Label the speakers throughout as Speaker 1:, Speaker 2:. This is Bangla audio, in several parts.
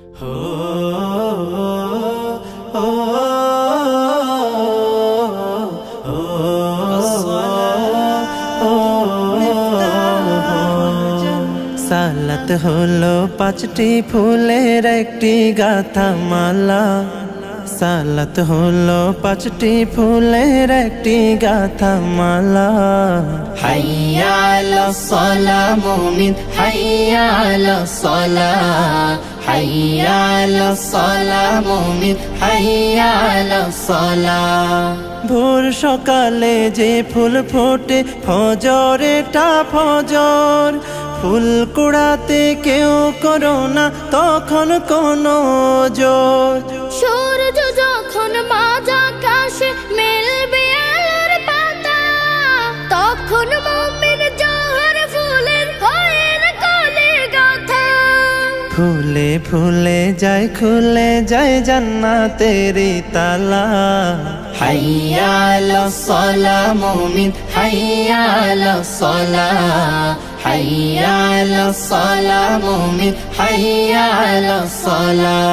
Speaker 1: সালাত হলো পাঁচটি ফুলের একটি গাথা মালা। সালাত হলো পাঁচটি ফুলের একটি গাথা মালা।
Speaker 2: হাইয়া আলাস সালাহ মুমিন, হাইয়া আলাস সালাহ, হাইয়া আলাস সালাহ মুমিন, হাইয়া আলাস সালাহ।
Speaker 1: ভোর সকালে যে ফুল ফোটে ফজরেটা ফজর, ফুল কুড়াতে কেউ করো না তখন কোনো জোর।
Speaker 3: সূর্য যখন মাঝ আকাশে মেলবে আলোর পাতা, তখন মুমিন জোহর ফুলের হয়ে কোলে গাথা।
Speaker 1: ফুলে ফুলে যায় খুলে যায় জান্নাতেরি তালা।
Speaker 2: হাইয়া আলাস সালাহ মুমিন, হাইয়া আলাস সালাহ, হাইয়া আলাস সালাহ মুমিন, হাইয়া আলাস সালাহ।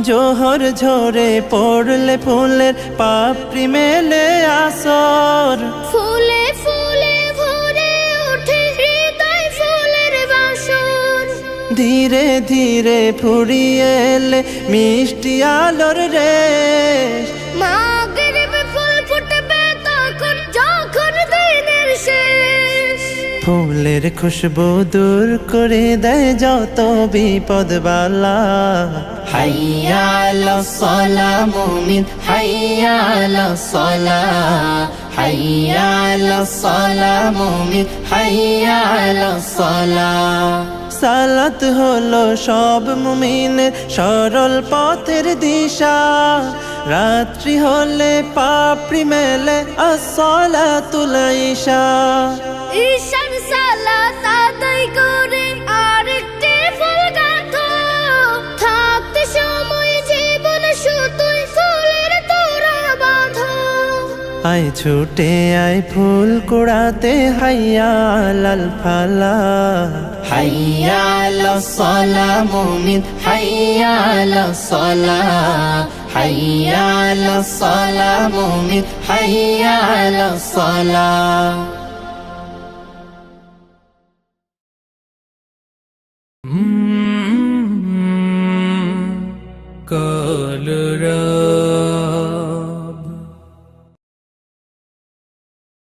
Speaker 1: জোহর ঝরে পড়লে ফুলের পাপড়ি মেলে আসর,
Speaker 3: ফুলে ফুলে ভরে ওঠে হৃদয় ফুলের বাসর।
Speaker 1: ধীরে ধীরে ফুরিয়ে এলে মিষ্টি আলোর রেশ।
Speaker 3: মাগরিবে ফুল ফুটবে তখন যখন দিনের শেষ।
Speaker 1: ফুলের খুশবু দূর করে দেয় যত বিপদ বালা।
Speaker 2: হাইয়া আলাস সালাহ মুমিন, হাইয়া আলাস সালাহ, হাইয়া আলাস সালাহ মুমিন, হাইয়া আলাস সালাহ।
Speaker 1: সালাত হলো সব মুমিনের সরল পথের দিশা। রাত্রি হলে পাপড়ি মেলে আসসালাতুল ইশা।
Speaker 3: ঈশান সালাত আদায় করে আরেকটি ফুল গাঁথো, থাকতে সময় জীবন শুধুই ফুলের তোড়া বাঁধো।
Speaker 1: আয় ছুটে আয় ফুল কুড়াতে হাইয়া আলাল ফালা।
Speaker 2: হাইয়া আলাস সালাহ মুমিন, হাইয়া আলাস সালাহ, হাইয়া আলাস সালাহ মুমিন, হাইয়া আলাস সালাহ।